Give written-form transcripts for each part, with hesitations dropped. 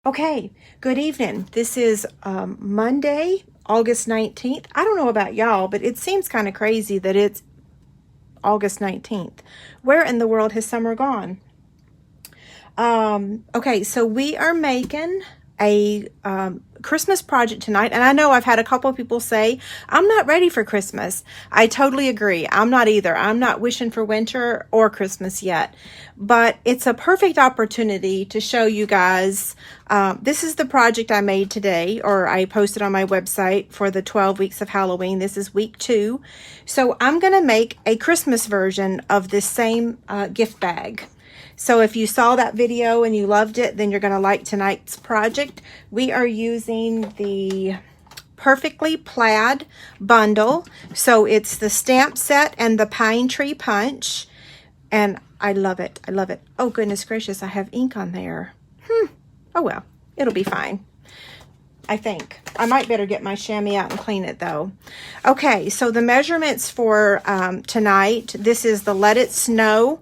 Okay, good evening. This is Monday, August 19th. I don't know about y'all, but it seems kind of crazy that it's August 19th. Where in the world has summer gone? Okay, so we are making a Christmas project tonight, and I know I've had a couple of people say, I'm not ready for Christmas. I totally agree. I'm not either. I'm not wishing for winter or Christmas yet, but it's a perfect opportunity to show you guys. This is the project I made today, or I posted on my website for the 12 weeks of Halloween. This is week 2. So I'm going to make a Christmas version of this same gift bag. So if you saw that video and you loved it, then you're going to like tonight's project. We are using the Perfectly Plaid bundle. So it's the stamp set and the pine tree punch. And I love it. I love it. Oh, goodness gracious, I have ink on there. Oh, well, it'll be fine. I think. I might better get my chamois out and clean it, though. Okay, so the measurements for tonight, this is the Let It Snow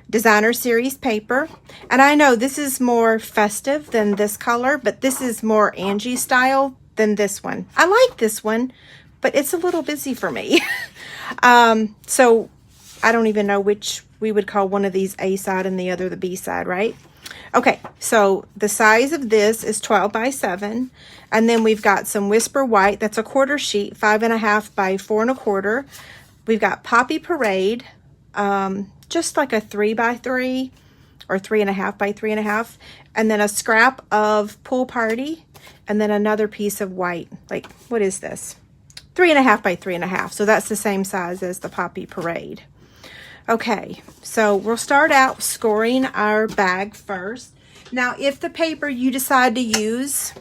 Designer Series paper. And I know this is more festive than this color, but this is more Angie style than this one. I like this one, but it's a little busy for me. So I don't even know which we would call one of these A side and the other the B side, right? Okay, so the size of this is 12 by 7. And then we've got some Whisper White. That's a quarter sheet, 5.5 by 4 1/4. We've got Poppy Parade, just like a 3 by 3 or 3.5 by 3.5. And then a scrap of Pool Party. And then another piece of white. Like, what is this? 3.5 by 3.5. So that's the same size as the Poppy Parade. Okay, so we'll start out scoring our bag first. Now, if the paper you decide to use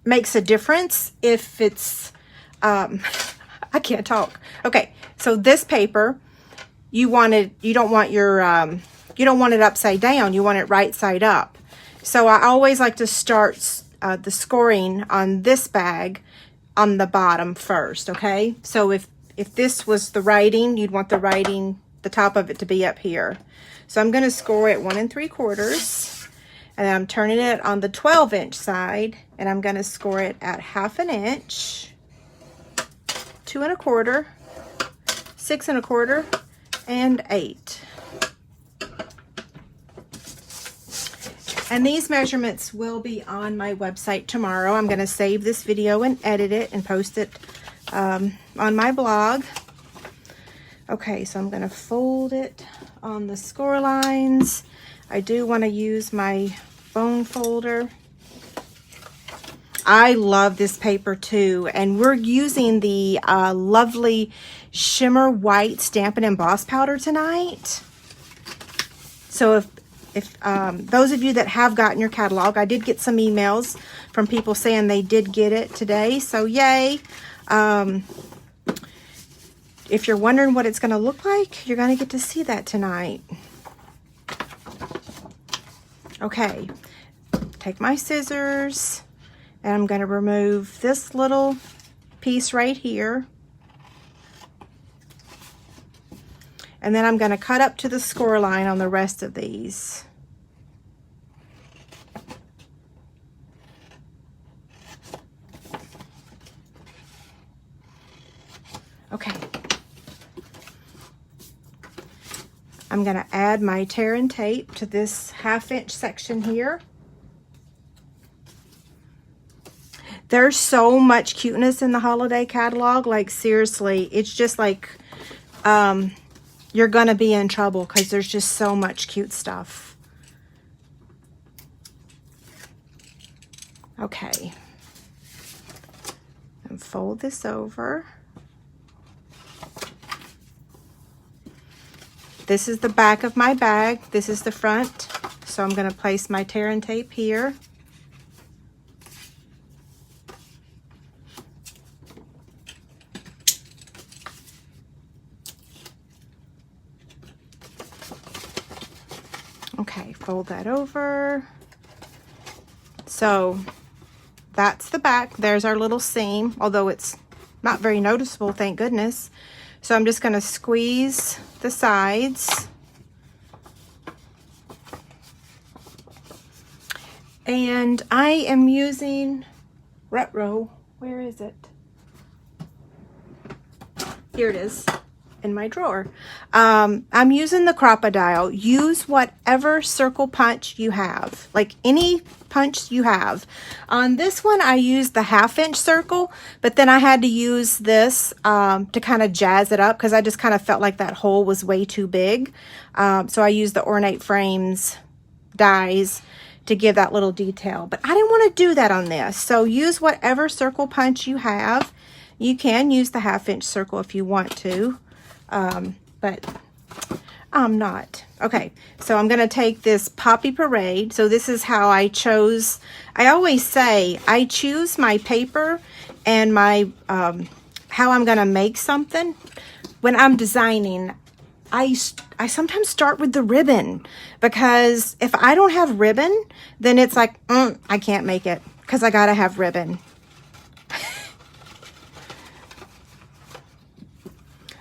makes a difference, if it's, I can't talk. Okay, so this paper, you don't want it upside down. You want it right side up. So I always like to start the scoring on this bag on the bottom first, okay? So if this was the writing, you'd want the writing, the top of it to be up here. So I'm going to score it 1 3/4, and I'm turning it on the 12-inch side, and I'm going to score it at 1/2 inch, 2 1/4, 6 1/4, and 8. And these measurements will be on my website tomorrow. I'm going to save this video and edit it and post it on my blog. Okay, so I'm going to fold it on the score lines. I do want to use my bone folder. I love this paper too, and we're using the lovely Shimmer White Stampin' Emboss powder tonight. So if those of you that have gotten your catalog, I did get some emails from people saying they did get it today, so yay. If you're wondering what it's going to look like, you're going to get to see that tonight. Okay, take my scissors, and I'm going to remove this little piece right here. And then I'm going to cut up to the score line on the rest of these. Okay. I'm going to add my tear and tape to this 1/2 inch section here. There's so much cuteness in the holiday catalog. Like, seriously, it's just like, you're going to be in trouble because there's just so much cute stuff. Okay. And fold this over. This is the back of my bag. This is the front. So I'm going to place my tear and tape here. Okay, fold that over. So that's the back. There's our little seam, although it's not very noticeable, thank goodness. So I'm just going to squeeze the sides And I am using Retro. Where is it? Here it is in my drawer. I'm using the Crop-A-Dile. Use whatever circle punch you have, like any punch you have. On this one, I used the 1/2" circle, but then I had to use this to kind of jazz it up because I just kind of felt like that hole was way too big. So I used the Ornate Frames dies to give that little detail, but I didn't want to do that on this. So use whatever circle punch you have. You can use the 1/2" circle if you want to, but I'm not. Okay, so I'm going to take this Poppy Parade. So this is how I chose. I always say I choose my paper and my how I'm going to make something. When I'm designing, I sometimes start with the ribbon, because if I don't have ribbon, then it's like, I can't make it because I got to have ribbon.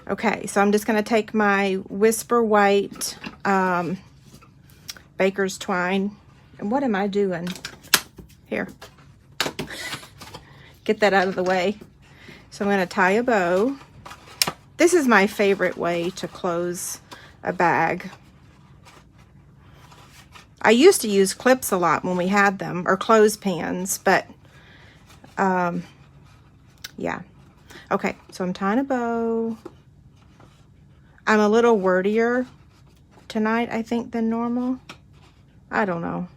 Okay, so I'm just going to take my Whisper White Baker's Twine. And what am I doing? Here. Get that out of the way. So I'm going to tie a bow. This is my favorite way to close a bag. I used to use clips a lot when we had them, or clothespins, but yeah. Okay, so I'm tying a bow. I'm a little wordier tonight, I think, than normal. I don't know.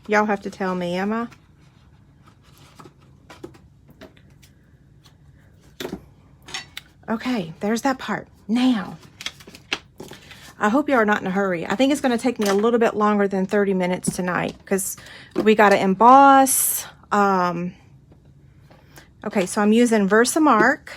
Y'all have to tell me, am I? Okay, there's that part. Now, I hope you are not in a hurry. I think it's going to take me a little bit longer than 30 minutes tonight because we got to emboss. Okay, so I'm using Versamark,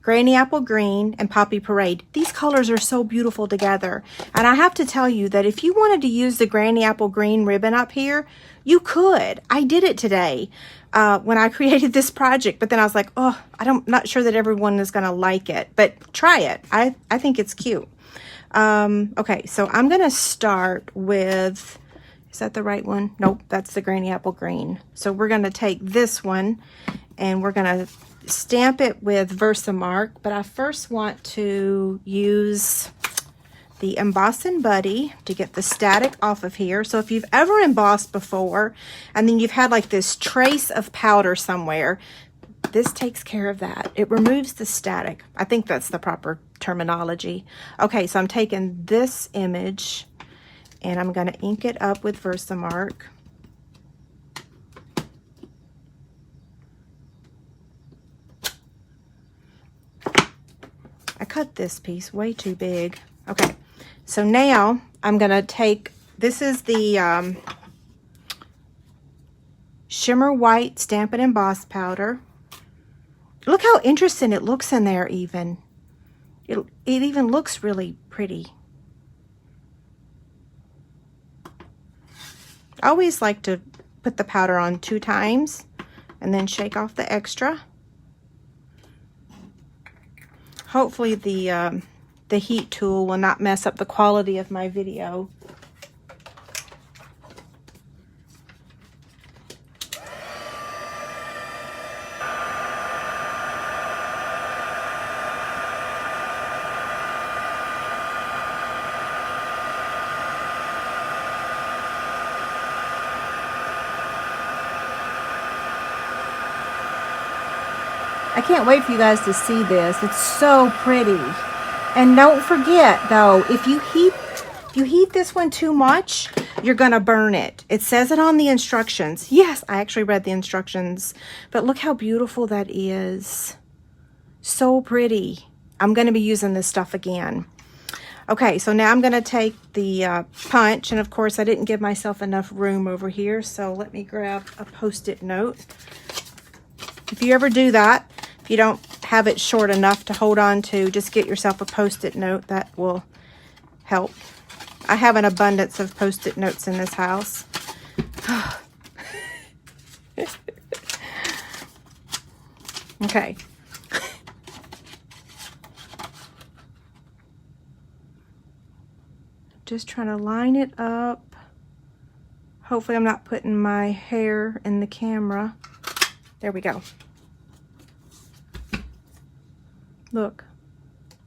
Granny Apple Green, and Poppy Parade. These colors are so beautiful together. And I have to tell you that if you wanted to use the Granny Apple Green ribbon up here, you could. I did it today when I created this project, but then I was like, oh, I'm not sure that everyone is going to like it, but try it. I think it's cute. Okay, so I'm going to start with, is that the right one? Nope, that's the Granny Apple Green. So we're going to take this one and we're going to stamp it with Versamark, but I first want to use the Embossing Buddy to get the static off of here. So if you've ever embossed before and then you've had like this trace of powder somewhere, this takes care of that. It removes the static. I think that's the proper terminology. Okay, so I'm taking this image and I'm going to ink it up with Versamark. I cut this piece way too big. Okay, so now I'm going to take, this is the Shimmer White Stampin' Emboss powder. Look how interesting it looks in there even. It even looks really pretty. I always like to put the powder on 2 times and then shake off the extra. Hopefully the heat tool will not mess up the quality of my video. I can't wait for you guys to see this. It's so pretty. And don't forget though, if you heat this one too much, you're gonna burn it. It says it on the instructions. Yes, I actually read the instructions, but look how beautiful that is. So pretty. I'm gonna be using this stuff again. Okay, so now I'm gonna take the punch, and of course I didn't give myself enough room over here, so let me grab a Post-it note. If you ever do that, if you don't have it short enough to hold on to, just get yourself a Post-it note. That will help. I have an abundance of Post-it notes in this house. Okay. Just trying to line it up Hopefully I'm not putting my hair in the camera. There we go. Look,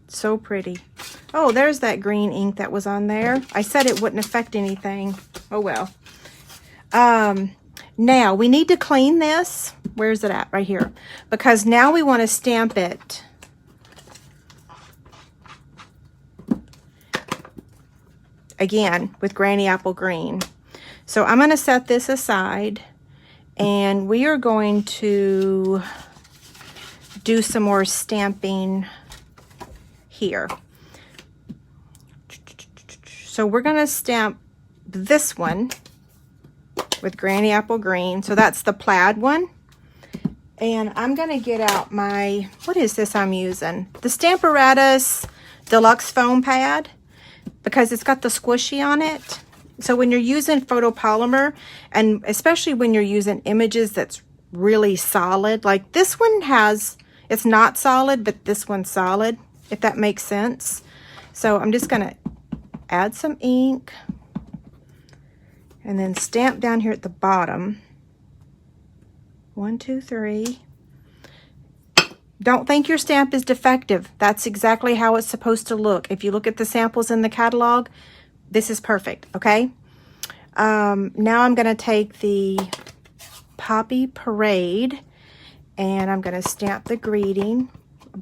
so pretty. Oh, there's that green ink that was on there. I said it wouldn't affect anything. Oh well. Now we need to clean this. Where's it at? Right here. Because now we want to stamp it. Again, with Granny Apple Green. So I'm going to set this aside, and we are going to do some more stamping here. So we're going to stamp this one with Granny Apple Green. So that's the plaid one. And I'm going to get out my, what is this I'm using? The Stamparatus Deluxe Foam Pad, because it's got the squishy on it. So when you're using photopolymer, and especially when you're using images that's really solid, like this one has, it's not solid, but this one's solid, if that makes sense. So I'm just going to add some ink and then stamp down here at the bottom. 1, 2, 3. Don't think your stamp is defective. That's exactly how it's supposed to look. If you look at the samples in the catalog, this is perfect, okay? Now I'm going to take the Poppy Parade, and I'm going to stamp the greeting.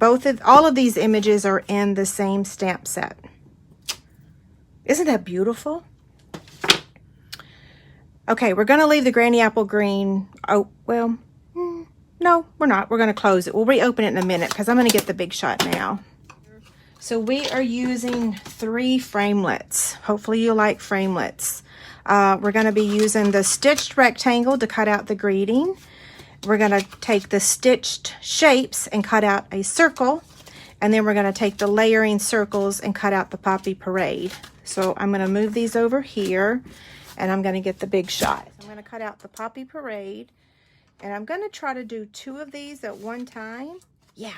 All of these images are in the same stamp set. Isn't that beautiful? Okay, we're going to leave the Granny Apple Green. Oh, well, no, we're not. We're going to close it. We'll reopen it in a minute because I'm going to get the big shot now. So we are using 3 framelits. Hopefully you like framelits. We're going to be using the stitched rectangle to cut out the greeting. We're going to take the stitched shapes and cut out a circle. And then we're going to take the layering circles and cut out the Poppy Parade. So I'm going to move these over here, and I'm going to get the big shot. I'm going to cut out the Poppy Parade, and I'm going to try to do 2 of these at one time. Yeah.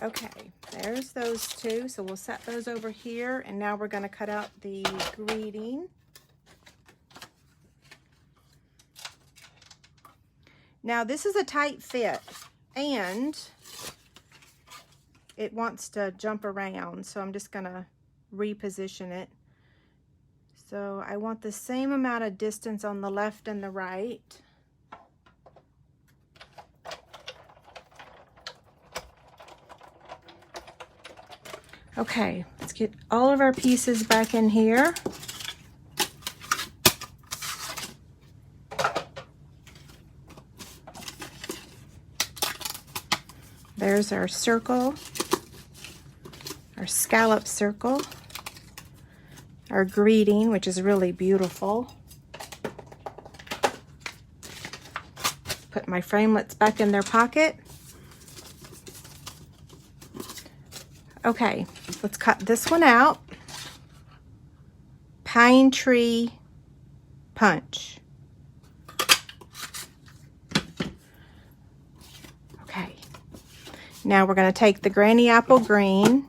Okay, there's those 2. So we'll set those over here, and now we're going to cut out the greeting. Now this is a tight fit, and it wants to jump around, so I'm just going to reposition it. So I want the same amount of distance on the left and the right. Okay, let's get all of our pieces back in here. There's our circle, our scallop circle, our greeting, which is really beautiful. Put my framelits back in their pocket. Okay, let's cut this one out. Pine Tree Punch. Okay, now we're going to take the Granny Apple Green,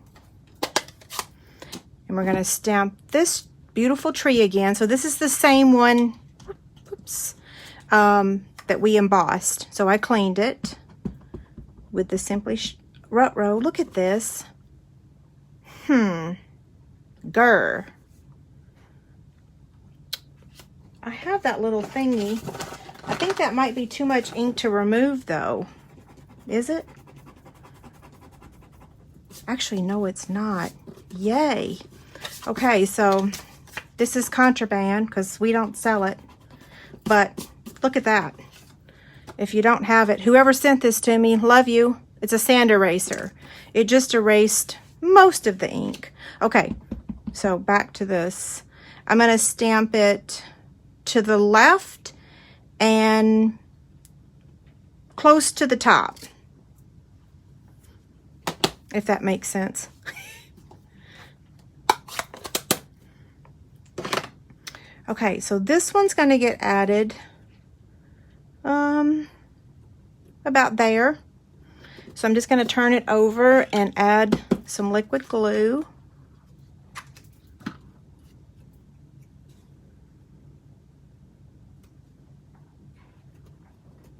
and we're going to stamp this beautiful tree again. So this is the same one, oops, that we embossed. So I cleaned it with the Simply Rut-Row. Look at this. Grr. I have that little thingy. I think that might be too much ink to remove, though. Is it? Actually, no, it's not. Yay. Okay, so this is contraband because we don't sell it. But look at that. If you don't have it, whoever sent this to me, love you. It's a sand eraser. It just erased most of the ink. Okay, so back to this. I'm going to stamp it to the left and close to the top, if that makes sense. Okay, so this one's going to get added about there. So I'm just going to turn it over and add some liquid glue.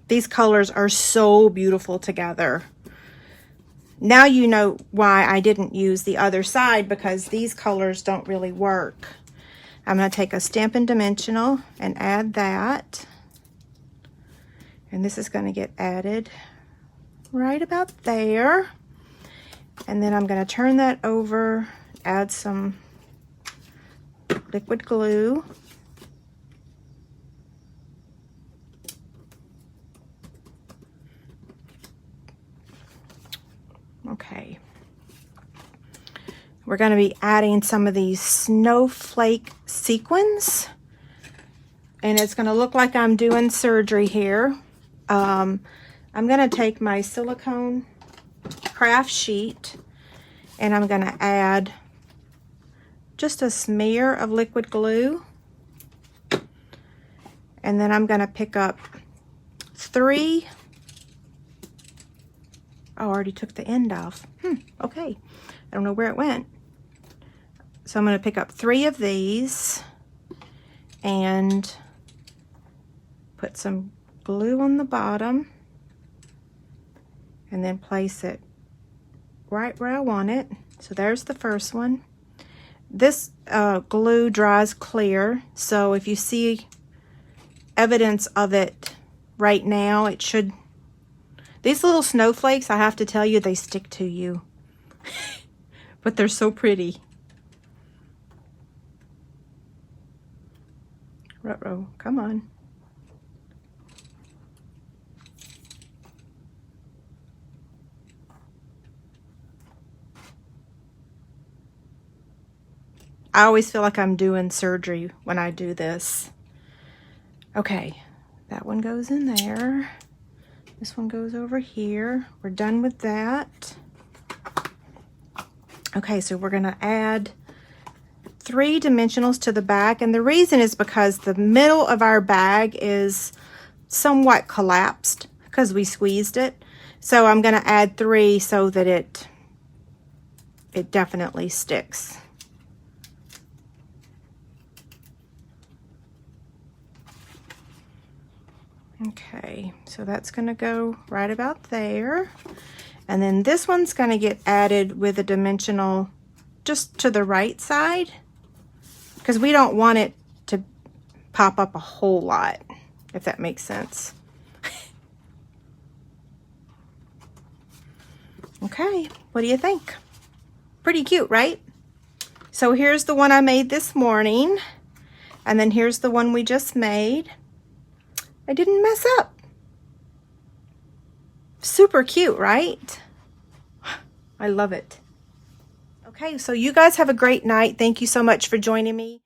These colors are so beautiful together. Now you know why I didn't use the other side, because these colors don't really work. I'm going to take a Stampin' Dimensional and add that. And this is going to get added right about there. And then I'm going to turn that over, add some liquid glue. Okay. We're going to be adding some of these snowflake sequins. And it's going to look like I'm doing surgery here. I'm going to take my silicone craft sheet and I'm going to add just a smear of liquid glue. And then I'm going to pick up 3. Oh, I already took the end off. Okay. I don't know where it went. So I'm going to pick up 3 of these and put some glue on the bottom and then place it right where I want it. So there's the first one. This glue dries clear, so if you see evidence of it right now, it should. These little snowflakes, I have to tell you, they stick to you. But they're so pretty. Ruh-roh, come on. I always feel like I'm doing surgery when I do this. Okay, that one goes in there. This one goes over here. We're done with that. Okay, so we're going to add 3 dimensionals to the back, and the reason is because the middle of our bag is somewhat collapsed because we squeezed it. So I'm going to add 3 so that it definitely sticks. Okay, so that's going to go right about there. And then this one's going to get added with a dimensional just to the right side, because we don't want it to pop up a whole lot, if that makes sense. Okay, what do you think? Pretty cute, right? So here's the one I made this morning, and then here's the one we just made. I didn't mess up. Super cute, right? I love it. Okay, so you guys have a great night. Thank you so much for joining me.